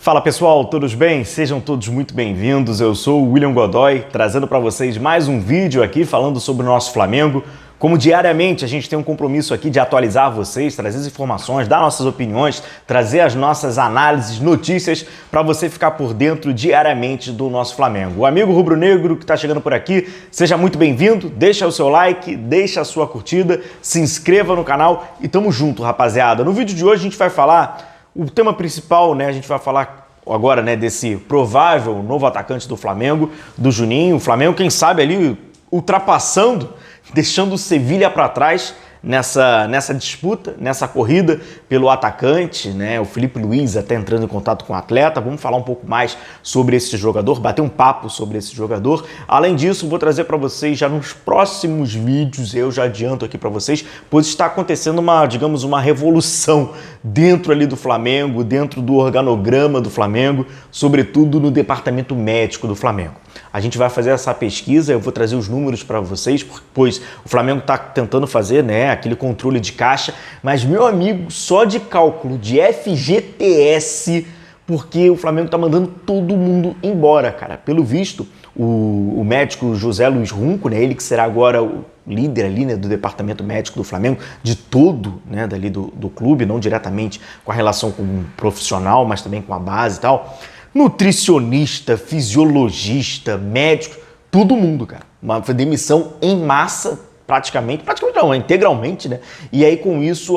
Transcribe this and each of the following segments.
Fala pessoal, todos bem? Sejam todos muito bem-vindos. Eu sou o William Godoy, trazendo para vocês mais um vídeo aqui falando sobre o nosso Flamengo. Como diariamente a gente tem um compromisso aqui de atualizar vocês, trazer as informações, dar nossas opiniões, trazer as nossas análises, notícias para você ficar por dentro diariamente do nosso Flamengo. O amigo rubro-negro que está chegando por aqui, seja muito bem-vindo, deixa o seu like, deixa a sua curtida, se inscreva no canal e tamo junto, rapaziada. No vídeo de hoje a gente vai falar o tema principal, né? A gente vai falar agora, né, desse provável novo atacante do Flamengo, do Juninho. O Flamengo, quem sabe ali ultrapassando, deixando o Sevilha para trás nessa disputa, nessa corrida pelo atacante, né? O Filipe Luís até entrando em contato com o atleta. Vamos falar um pouco mais sobre esse jogador, bater um papo sobre esse jogador. Além disso, vou trazer para vocês já nos próximos vídeos, eu já adianto aqui para vocês, pois está acontecendo uma, digamos, uma revolução dentro ali do Flamengo, dentro do organograma do Flamengo, sobretudo no departamento médico do Flamengo. A gente vai fazer essa pesquisa, eu vou trazer os números para vocês, pois o Flamengo está tentando fazer, né, aquele controle de caixa, mas, meu amigo, só de cálculo de FGTS, porque o Flamengo está mandando todo mundo embora, cara. Pelo visto, o médico José Luiz Runco, né, ele que será agora o líder ali, né, do departamento médico do Flamengo, de todo, né, dali do clube, não diretamente com a relação com o profissional, mas também com a base e tal. Nutricionista, fisiologista, médico, todo mundo, cara. Uma demissão em massa, praticamente não, integralmente, né? E aí com isso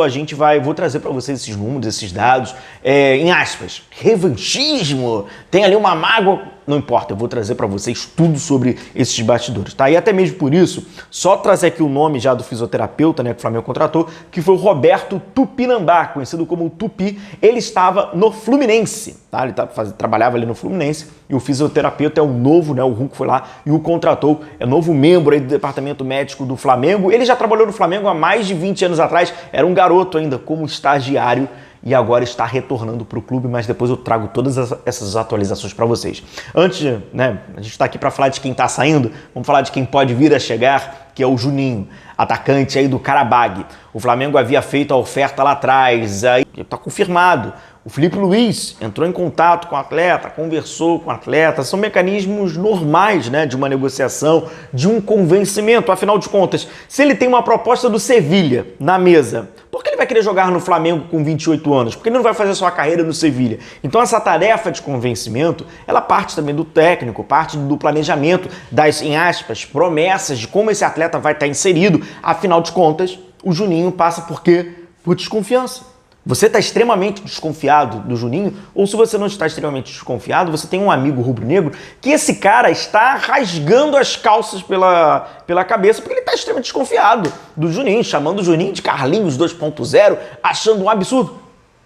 vou trazer para vocês esses números, esses dados, em aspas, revanchismo, tem ali uma mágoa, não importa, eu vou trazer para vocês tudo sobre esses bastidores, tá? E até mesmo por isso, só trazer aqui o nome já do fisioterapeuta, né, que o Flamengo contratou, que foi o Roberto Tupinambá, conhecido como Tupi. Ele estava no Fluminense, tá? Ele trabalhava ali no Fluminense e o fisioterapeuta é o novo, né? O Runco foi lá e o contratou, é novo membro aí do departamento médico do Flamengo. Ele já trabalhou no Flamengo há mais de 20 anos atrás, era um garoto ainda como estagiário, e agora está retornando para o clube, mas depois eu trago todas essas atualizações para vocês. Antes, né, a gente está aqui para falar de quem está saindo, vamos falar de quem pode vir a chegar, que é o Juninho, atacante aí do Qarabag. O Flamengo havia feito a oferta lá atrás, aí está confirmado. O Filipe Luís entrou em contato com o atleta, conversou com o atleta, são mecanismos normais, né, de uma negociação, de um convencimento. Afinal de contas, se ele tem uma proposta do Sevilha na mesa, por que ele vai querer jogar no Flamengo com 28 anos? Porque ele não vai fazer sua carreira no Sevilha. Então essa tarefa de convencimento, ela parte também do técnico, parte do planejamento, das, em aspas, promessas de como esse atleta vai estar inserido. Afinal de contas, o Juninho passa por quê? Por desconfiança. Você está extremamente desconfiado do Juninho, ou se você não está extremamente desconfiado, você tem um amigo rubro-negro que esse cara está rasgando as calças pela cabeça, porque ele está extremamente desconfiado do Juninho, chamando o Juninho de Carlinhos 2.0, achando um absurdo.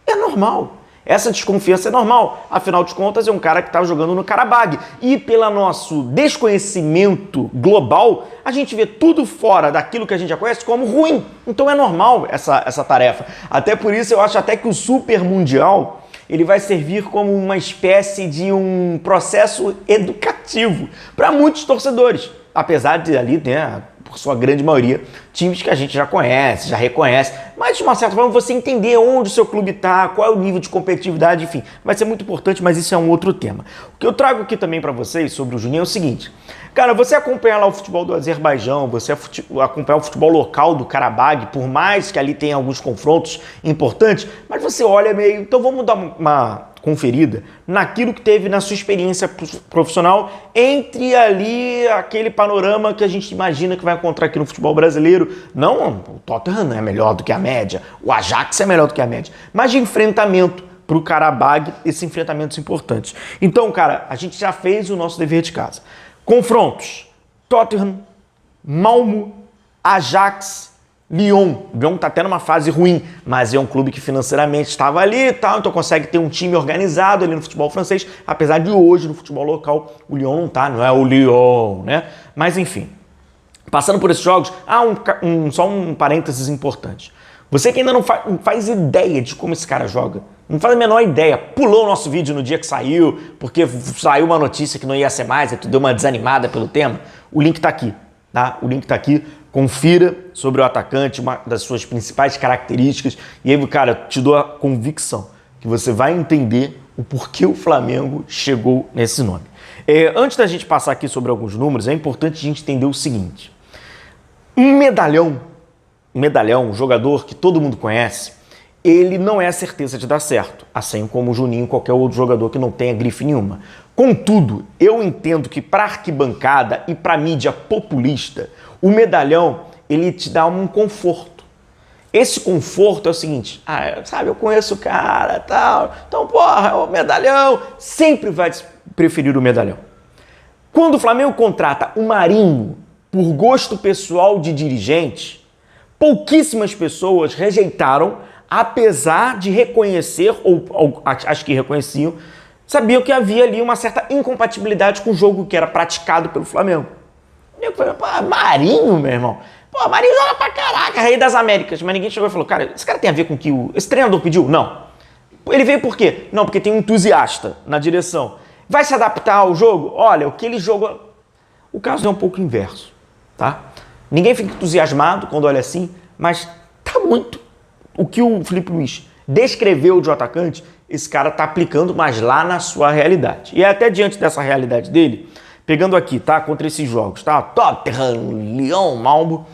É normal. Essa desconfiança é normal, afinal de contas é um cara que está jogando no Qarabag. E pelo nosso desconhecimento global, a gente vê tudo fora daquilo que a gente já conhece como ruim. Então é normal essa tarefa. Até por isso eu acho até que o Super Mundial ele vai servir como uma espécie de um processo educativo para muitos torcedores. Apesar de ali, né, por sua grande maioria, times que a gente já conhece, já reconhece, mas de uma certa forma você entender onde o seu clube está, qual é o nível de competitividade, enfim, vai ser muito importante, mas isso é um outro tema. O que eu trago aqui também para vocês sobre o Juninho é o seguinte, cara, você acompanhar lá o futebol do Azerbaijão, você acompanhar o futebol local do Qarabag, por mais que ali tenha alguns confrontos importantes, mas você olha meio, então vamos dar uma conferida naquilo que teve na sua experiência profissional entre ali aquele panorama que a gente imagina que vai encontrar aqui no futebol brasileiro. Não, o Tottenham é melhor do que a média, o Ajax é melhor do que a média, mas de enfrentamento para o Qarabag, esses enfrentamentos importantes. Então, cara, a gente já fez o nosso dever de casa. Confrontos: Tottenham, Malmo, Ajax, Lyon. O Lyon tá até numa fase ruim, mas é um clube que financeiramente estava ali e tal, então consegue ter um time organizado ali no futebol francês, apesar de hoje no futebol local o Lyon não é o Lyon, né? Mas enfim, passando por esses jogos, só um parênteses importante. Você que ainda não faz ideia de como esse cara joga, não faz a menor ideia, pulou o nosso vídeo no dia que saiu, porque saiu uma notícia que não ia ser mais, e tu deu uma desanimada pelo tema, o link tá aqui, tá? O link tá aqui. Confira sobre o atacante, uma das suas principais características, e aí, cara, te dou a convicção que você vai entender o porquê o Flamengo chegou nesse nome. Antes da gente passar aqui sobre alguns números, é importante a gente entender o seguinte. Um medalhão, um jogador que todo mundo conhece, ele não é a certeza de dar certo, assim como o Juninho, qualquer outro jogador que não tenha grife nenhuma. Contudo, eu entendo que para arquibancada e para mídia populista, o medalhão, ele te dá um conforto. Esse conforto é o seguinte, sabe, eu conheço o cara, tal, então, porra, o medalhão, sempre vai preferir o medalhão. Quando o Flamengo contrata o Marinho por gosto pessoal de dirigente, pouquíssimas pessoas rejeitaram, apesar de reconhecer, ou acho que reconheciam, sabiam que havia ali uma certa incompatibilidade com o jogo que era praticado pelo Flamengo. Eu falei, pô, Marinho, meu irmão. Pô, Marinho joga pra caraca, Rei das Américas. Mas ninguém chegou e falou, cara, esse cara tem a ver com o que esse treinador pediu? Não. Ele veio por quê? Não, porque tem um entusiasta na direção. Vai se adaptar ao jogo? Olha, o que ele jogou... O caso é um pouco inverso, tá? Ninguém fica entusiasmado quando olha assim, mas tá muito. O que o Felipe Luiz descreveu de um atacante, esse cara tá aplicando, mas lá na sua realidade. E até diante dessa realidade dele, pegando aqui, tá? Contra esses jogos, tá? Tottenham, Lyon, Malmo,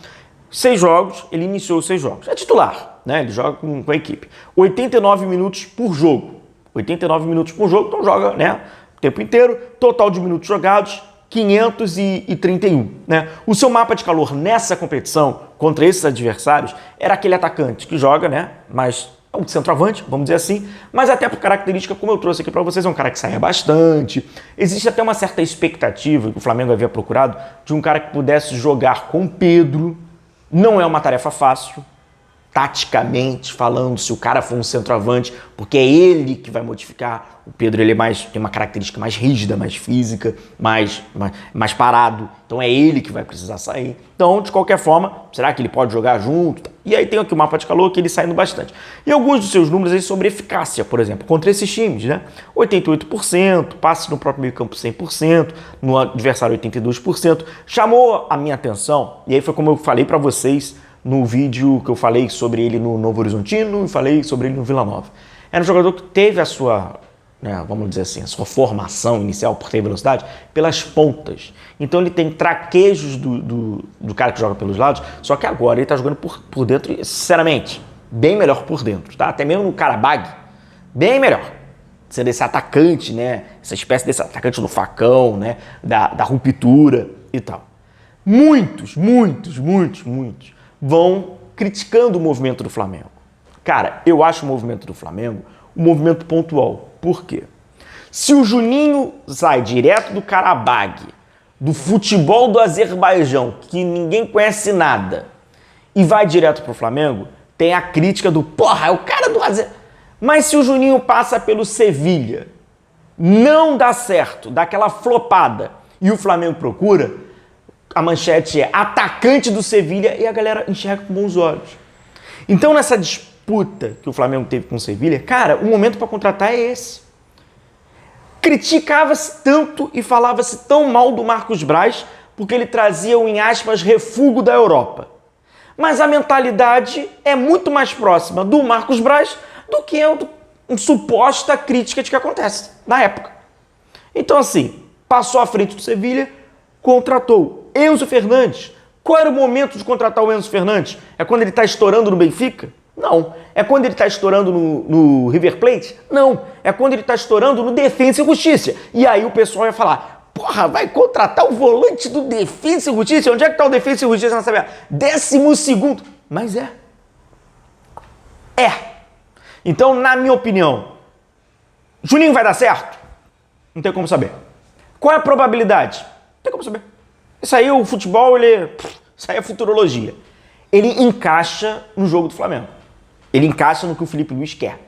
6 jogos, ele iniciou os 6 jogos. É titular, né? Ele joga com a equipe. 89 minutos por jogo. 89 minutos por jogo, então joga, né? O tempo inteiro. Total de minutos jogados, 531, né? O seu mapa de calor nessa competição, contra esses adversários, era aquele atacante que joga, né? Mas é um centroavante, vamos dizer assim, mas até por característica, como eu trouxe aqui para vocês, é um cara que saia bastante. Existe até uma certa expectativa, que o Flamengo havia procurado, de um cara que pudesse jogar com Pedro. Não é uma tarefa fácil, taticamente falando, se o cara for um centroavante, porque é ele que vai modificar. O Pedro, ele tem uma característica mais rígida, mais física, mais parado. Então é ele que vai precisar sair. Então, de qualquer forma, será que ele pode jogar junto? E aí tem aqui o mapa de calor que ele saindo bastante. E alguns dos seus números aí sobre eficácia, por exemplo, contra esses times, né? 88%, passe no próprio meio campo 100%, no adversário 82%. Chamou a minha atenção, e aí foi como eu falei para vocês no vídeo que eu falei sobre ele no Novo Horizontino e falei sobre ele no Vila Nova. Era um jogador que teve a sua, vamos dizer assim, a sua formação inicial por ter velocidade pelas pontas. Então ele tem traquejos do cara que joga pelos lados, só que agora ele tá jogando por dentro, e, sinceramente, bem melhor por dentro, tá? Até mesmo no Karabag, bem melhor. Sendo esse atacante, né? Essa espécie desse atacante do facão, né? Da ruptura e tal. Muitos vão criticando o movimento do Flamengo. Cara, eu acho o movimento do Flamengo um movimento pontual. Por quê? Se o Juninho sai direto do Karabag, do futebol do Azerbaijão, que ninguém conhece nada, e vai direto pro Flamengo, tem a crítica do, porra, é o cara do Azerbaijão. Mas se o Juninho passa pelo Sevilha, não dá certo, dá aquela flopada, e o Flamengo procura, a manchete é atacante do Sevilha e a galera enxerga com bons olhos. Então, nessa disputa que o Flamengo teve com o Sevilha, cara, o momento para contratar é esse. Criticava-se tanto e falava-se tão mal do Marcos Braz porque ele trazia o, em aspas, refúgio da Europa. Mas a mentalidade é muito mais próxima do Marcos Braz do que uma suposta crítica de que acontece na época. Então, assim, passou à frente do Sevilha, contratou Enzo Fernandes. Qual era o momento de contratar o Enzo Fernandes? É quando ele está estourando no Benfica? Não. É quando ele está estourando no River Plate? Não. É quando ele está estourando no Defensa e Justiça. E aí o pessoal vai falar, porra, vai contratar o volante do Defensa e Justiça? Onde é que está o Defensa e Justiça nessa tabela? 12º. Mas é. Então, na minha opinião, Juninho vai dar certo? Não tem como saber. Qual é a probabilidade? Não tem como saber. Isso aí, o futebol, isso aí é futurologia. Ele encaixa no jogo do Flamengo. Ele encaixa no que o Felipe Luiz quer.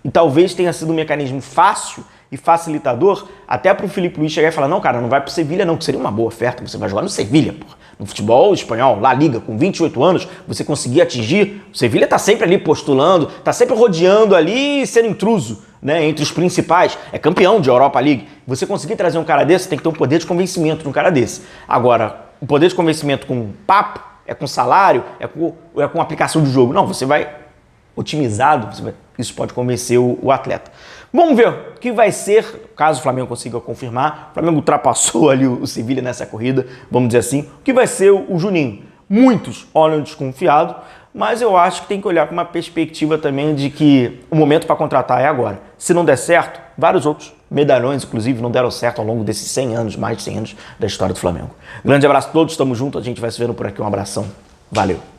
E talvez tenha sido um mecanismo fácil e facilitador até para o Felipe Luiz chegar e falar, não, cara, não vai para o Sevilha não, que seria uma boa oferta, você vai jogar no Sevilha, porra. No futebol espanhol, La Liga, com 28 anos, você conseguir atingir, o Sevilha tá sempre ali postulando, tá sempre rodeando ali, sendo intruso, né, entre os principais, é campeão de Europa League. Você conseguir trazer um cara desse, tem que ter um poder de convencimento de um cara desse. Agora, o poder de convencimento com papo, é com salário, é com aplicação de jogo. Não, você vai otimizado, isso pode convencer o atleta. Vamos ver o que vai ser, caso o Flamengo consiga confirmar. O Flamengo ultrapassou ali o Sevilha nessa corrida, vamos dizer assim. O que vai ser o Juninho? Muitos olham desconfiado, mas eu acho que tem que olhar com uma perspectiva também de que o momento para contratar é agora. Se não der certo, vários outros medalhões, inclusive, não deram certo ao longo desses 100 anos, mais de 100 anos da história do Flamengo. Grande abraço a todos, tamo junto, a gente vai se vendo por aqui, um abração, valeu!